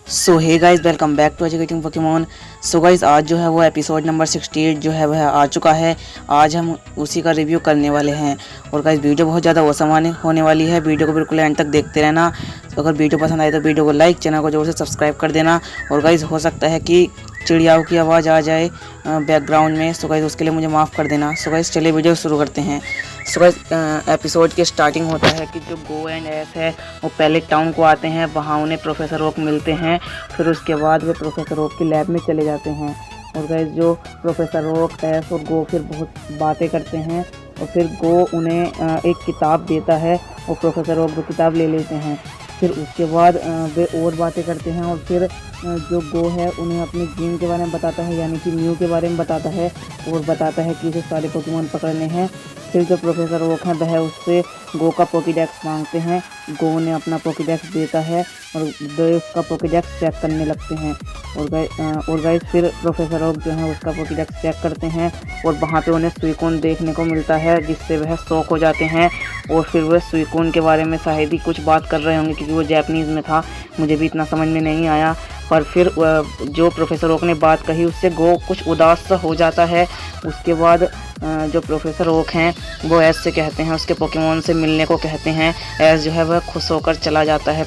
So hey guys, welcome back to educating Pokemon. So guys, आज जो है वो एपिसोड नंबर 68 जो है वह आ चुका है। आज हम उसी का रिव्यू करने वाले हैं। और गाइस, वीडियो बहुत ज़्यादा औसम होने वाली है। वीडियो को बिल्कुल एंड तक देखते रहना। तो अगर वीडियो पसंद आए तो वीडियो को लाइक, चैनल को जोर से सब्सक्राइब कर देना। और गाइस, हो सकता है कि चिड़ियाओं की आवाज़ आ जाए बैकग्राउंड में। सो गाइस, उसके लिए मुझे माफ़ कर देना। सो गाइस, चलिए वीडियो शुरू करते हैं। सो गाइस, एपिसोड की स्टार्टिंग होता है कि जो गो एंड एस है वो पहले टाउन को आते हैं। वहाँ उन्हें प्रोफेसर ओक मिलते हैं। फिर उसके बाद वे प्रोफेसर ओक की लैब में चले जाते हैं। और गाइस, जो प्रोफेसर ओक, एस और गो फिर बहुत बातें करते हैं। और फिर गो उन्हें एक किताब देता है और प्रोफेसर ओक वो किताब ले लेते हैं। फिर उसके बाद वे और बातें करते हैं। और फिर जो गो है उन्हें अपने गेम के बारे में बताता है, यानी कि म्यू के बारे में बताता है। और बताता है कि उसे सारे पोकेमॉन पकड़ने हैं। फिर जो प्रोफेसर ओक है वह उससे गो का पोकेडेक्स मांगते हैं। गो उन्हें अपना पोकेडेक्स देता है और वे उसका पोकेडेक्स चेक करने लगते हैं। और गाइस, फिर प्रोफेसर ओक जो है उसका पोकेडेक्स चेक करते हैं। और वहाँ पे उन्हें सुइकून देखने को मिलता है, जिससे वह शॉक हो जाते हैं। और फिर वह सुइकून के बारे में शायद ही कुछ बात कर रहे होंगे, क्योंकि वो जापानीज़ में था। मुझे भी इतना समझ में नहीं आया। पर फिर जो प्रोफेसर ओक ने बात कही उससे गो कुछ उदास सा हो जाता है। उसके बाद जो प्रोफेसर ओक हैं वो एस से कहते हैं, उसके पोकेमॉन से मिलने को कहते हैं। एस जो है वह खुश होकर चला जाता है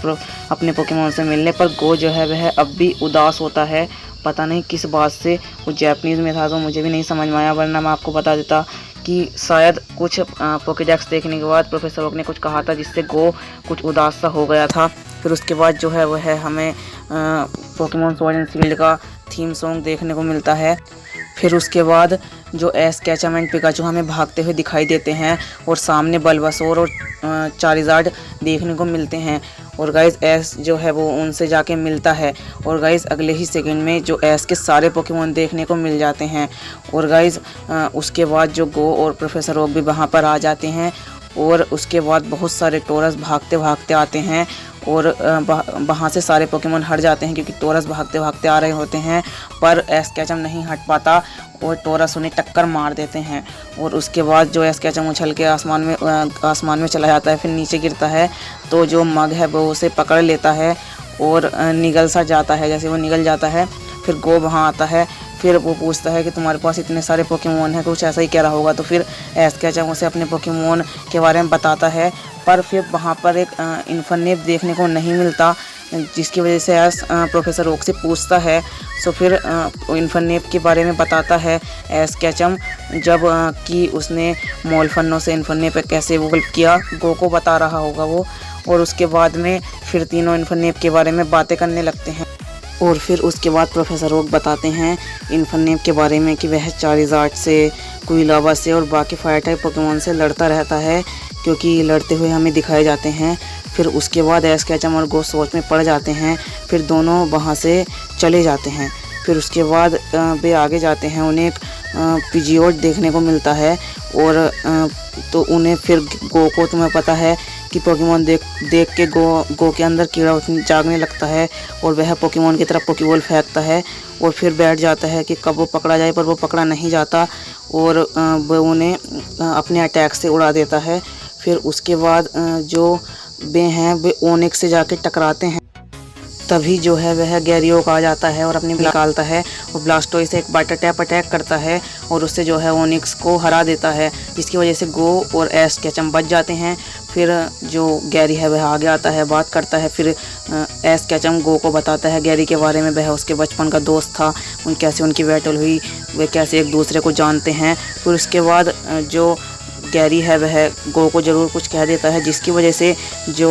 अपने पोकेमॉन से मिलने। पर गो जो है वह अब भी उदास होता है, पता नहीं किस बात से। वो जापानीज़ में था तो मुझे भी नहीं समझ में आया, वरना मैं आपको बता देता कि शायद कुछ पोकेडेक्स देखने के बाद प्रोफेसर ओक ने कुछ कहा था, जिससे गो कुछ उदास सा हो गया था। फिर उसके बाद जो है वह हमें पोकेमॉन स्वॉर्ड एंड शील्ड का थीम सॉन्ग देखने को मिलता है। फिर उसके बाद जो एस, कैचम एंड पिकाचू हमें भागते हुए दिखाई देते हैं। और सामने बल्बासोर और चारिज़ार्ड देखने को मिलते हैं। और गाइस, एस जो है वो उनसे जाके मिलता है। और गाइस, अगले ही सेकंड में जो एस के सारे पोकेमॉन देखने को मिल जाते हैं। और गाइस, उसके बाद जो गो और प्रोफेसर ओक भी वहाँ पर आ जाते हैं। और उसके बाद बहुत सारे टोरस भागते भागते आते हैं। और वहाँ से सारे पोकेमॉन हट जाते हैं, क्योंकि टोरस भागते भागते आ रहे होते हैं। पर एस कैचम नहीं हट पाता और टोरस उन्हें टक्कर मार देते हैं। और उसके बाद जो एस कैचम उछल के आसमान में चला जाता है, फिर नीचे गिरता है। तो जो मग है वो उसे पकड़ लेता है और निगल सा जाता है। जैसे वो निगल जाता है, फिर गो वहाँ आता है। फिर वो पूछता है कि तुम्हारे पास इतने सारे पोकेमॉन हैं, कुछ ऐसा ही कह रहा होगा। तो फिर एस कैचम उसे अपने पोकेमॉन के बारे में बताता है। पर फिर वहाँ पर एक इन्फरनेप देखने को नहीं मिलता, जिसकी वजह से एस प्रोफेसर ओक से पूछता है। सो फिर इन्फरनेप के बारे में बताता है एस कैचम, जब कि उसने मोलफन्नो से इन्फरनेप कैसे इवॉल्व किया, गो को बता रहा होगा वो। और उसके बाद में फिर तीनों इन्फरनेप के बारे में बातें करने लगते हैं। और फिर उसके बाद प्रोफेसर ओक बताते हैं इन्फरनेप के बारे में कि वह चारिज़ार्ड से, क्विलावा से और बाकी फायर टाइप पोकेमॉन से लड़ता रहता है, क्योंकि लड़ते हुए हमें दिखाए जाते हैं। फिर उसके बाद एस कैचम और गो सोच में पड़ जाते हैं। फिर दोनों वहाँ से चले जाते हैं। फिर उसके बाद वे आगे जाते हैं, उन्हें एक पिजियोट देखने को मिलता है। और तो उन्हें फिर गो को, तुम्हें पता है कि पोकेमॉन देख के गो के अंदर कीड़ा जागने लगता है। और वह पोकेमॉन की तरफ पोकेबॉल फेंकता है और फिर बैठ जाता है कि कब वो पकड़ा जाए, पर वो पकड़ा नहीं जाता। और वो उन्हें अपने अटैक से उड़ा देता है। फिर उसके बाद जो वे हैं वे ओनिक्स से जाके टकराते हैं। तभी जो है वह गैरियोक आ जाता है और अपनी निकालता है। और ब्लास्टोइस से एक वाटर टैप अटैक करता है और उससे जो है ओनिक्स को हरा देता है, जिसकी वजह से गो और एस कैचम बच जाते हैं। फिर जो गैरी है वह आगे आता है, बात करता है। फिर एस कैचम गो को बताता है गैरी के बारे में, वह उसके बचपन का दोस्त था, कैसे उनकी बैटल हुई, वे कैसे एक दूसरे को जानते हैं। फिर उसके बाद जो गैरी है वह गो को ज़रूर कुछ कह देता है, जिसकी वजह से जो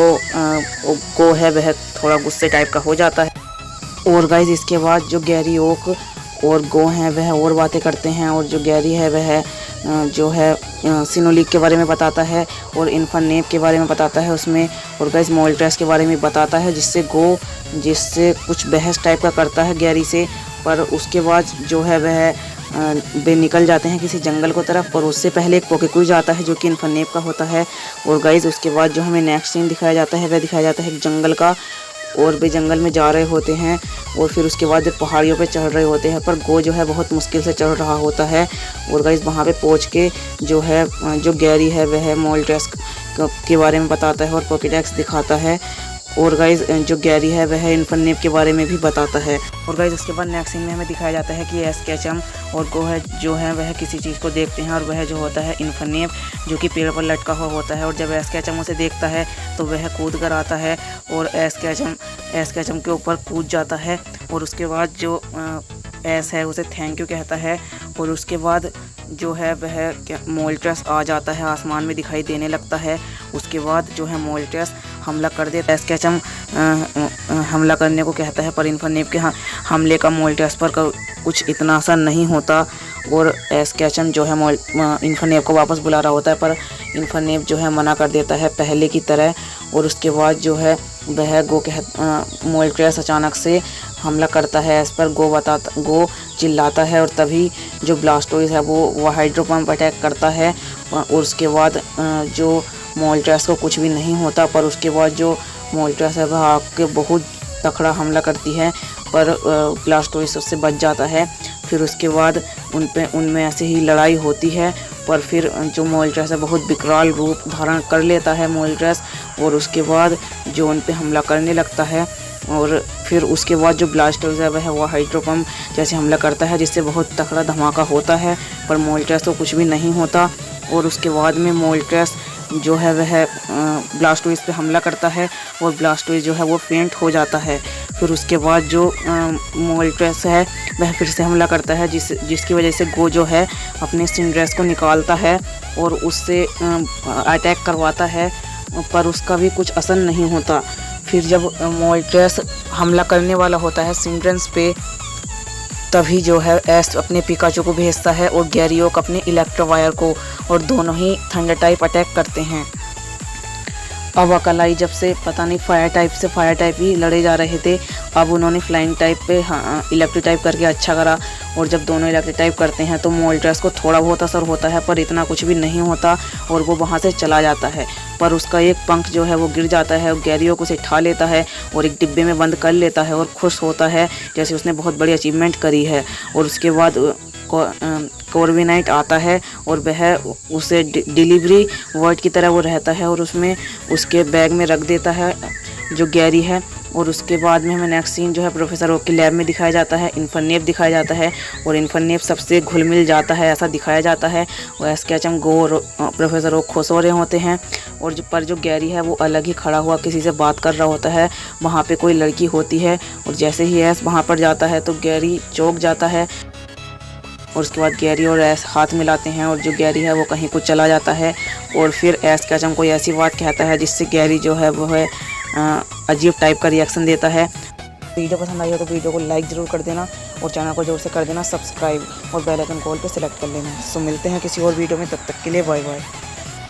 गो है वह थोड़ा गुस्से टाइप का हो जाता है। और गाइस, इसके बाद जो गैरी ओक और गो हैं वह और बातें करते हैं। और जो गैरी है वह जो है सिनोलिक के बारे में बताता है और इन्फरनेप के बारे में बताता है उसमें। और गाइस, मोल्ट्रेस के बारे में बताता है, जिससे कुछ बहस टाइप का करता है गैरी से। पर उसके बाद जो है वह वे निकल जाते हैं किसी जंगल को तरफ। और उससे पहले एक पोकेक्विज आता है जो कि इन्फरनेप का होता है। और गाइस, उसके बाद जो हमें नेक्स्ट सीन दिखाया जाता है वह दिखाया जाता है एक जंगल का। और वे जंगल में जा रहे होते हैं और फिर उसके बाद वे पहाड़ियों पे चढ़ रहे होते हैं, पर गो जो है बहुत मुश्किल से चढ़ रहा होता है। और गाइस, वहाँ पे पहुँच के जो गैरी है वह मोल्ट्रेस के बारे में बताता है और पोकेडेक्स दिखाता है। और गाइज जो गैरी है वह इन्फरनेप के बारे में भी बताता है। और गाइज उसके बाद नेक्स्ट सीन में हमें दिखाया जाता है कि एस कैचम और गो है जो है वह किसी चीज़ को देखते हैं और वह जो होता है इन्फरनेप जो कि पेड़ पर लटका हुआ होता है। और जब एस कैचम उसे देखता है तो वह कूद कर आता है और एस कैचम के ऊपर कूद जाता है। और उसके बाद जो एस है उसे थैंक यू कहता है। और उसके बाद जो है वह मोल्ट्रस आ जाता है, आसमान में दिखाई देने लगता है। उसके बाद जो है मोल्ट्रस हमला कर देता है। एस कैचम हमला करने को कहता है पर इन्फरनेप के हमले का मोल्ट्रस पर कुछ इतना असर नहीं होता। और एस कैचम जो है इन्फरनेप को वापस बुला रहा होता है पर इन्फरनेप जो है मना कर देता है पहले की तरह। और उसके बाद जो है वह मोल्ट्रस अचानक से हमला करता है एस पर। गो चिल्लाता है और तभी जो ब्लास्टोइस है वो हाइड्रो पंप अटैक करता है। और उसके बाद जो मोल्ट्रस को कुछ भी नहीं होता पर उसके बाद जो मोल्ट्रस है वह आके बहुत तगड़ा हमला करती है पर ब्लास्टोइस उससे बच जाता है। फिर उसके बाद उनमें ऐसे ही लड़ाई होती है पर फिर जो मोल्ट्रस है बहुत विकराल रूप धारण कर लेता है मोल्ट्रस। और उसके बाद जो उन पे हमला करने लगता है। और फिर उसके बाद जो ब्लास्टोइस है वह हाइड्रो पंप जैसे हमला करता है जिससे बहुत तगड़ा धमाका होता है पर मोल्ट्रस को कुछ भी नहीं होता। और उसके बाद में मोल्ट्रस जो है वह ब्लास्टोइस पे हमला करता है और ब्लास्टोइस जो है वो फेंट हो जाता है। फिर उसके बाद जो मोल्ट्रस है वह फिर से हमला करता है जिसकी वजह से गो जो है अपने सिंड्रेस को निकालता है और उससे अटैक करवाता है पर उसका भी कुछ असर नहीं होता। फिर जब मोल्ट्रस हमला करने वाला होता है सिंड्रेस पे तभी जो है एस अपने पिकाचू को भेजता है और गैरियोक अपने इलेक्ट्रोवायर को और दोनों ही थंडर टाइप अटैक करते हैं। अब अकलाई जब से पता नहीं फायर टाइप से फायर टाइप ही लड़े जा रहे थे, अब उन्होंने फ्लाइंग टाइप पे इलेक्ट्रिक टाइप करके अच्छा करा। और जब दोनों इलेक्ट्रिक टाइप करते हैं तो मोल्ट्रस को थोड़ा बहुत असर होता है पर इतना कुछ भी नहीं होता और वो वहाँ से चला जाता है। पर उसका एक पंख जो है वो गिर जाता है और गैरियोक उसे उठा लेता है और एक डिब्बे में बंद कर लेता है और खुश होता है जैसे उसने बहुत बड़ी अचीवमेंट करी है। और उसके बाद कॉर्विनाइट आता है और वह उसे डिलीवरी वर्ड की तरह वो रहता है और उसमें उसके बैग में रख देता है जो गैरी है। और उसके बाद में हमें नेक्स्ट सीन जो है प्रोफेसर ओक की लैब में दिखाया जाता है। इन्फरनेप दिखाया जाता है और इन्फरनेप सबसे घुल मिल जाता है ऐसा दिखाया जाता है। और एस कैचम गो और प्रोफेसर ओक खुश हो रहे होते हैं और जो गैरी है वो अलग ही खड़ा हुआ किसी से बात कर रहा होता है। वहाँ पे कोई लड़की होती है और जैसे ही एस वहाँ पर जाता है तो गैरी चौंक जाता है। और उसके बाद गैरी और एस हाथ मिलाते हैं और जो गैरी है वो कहीं को चला जाता है। और फिर एस कैचम कोई ऐसी बात कहता है जिससे गैरी जो है वो है अजीब टाइप का रिएक्शन देता है। वीडियो पसंद आई हो तो वीडियो को लाइक ज़रूर कर देना और चैनल को जोर से कर देना सब्सक्राइब और बेल आइकन कॉल पे सिलेक्ट कर लेना। सो मिलते हैं किसी और वीडियो में, तब तक के लिए बाय बाय।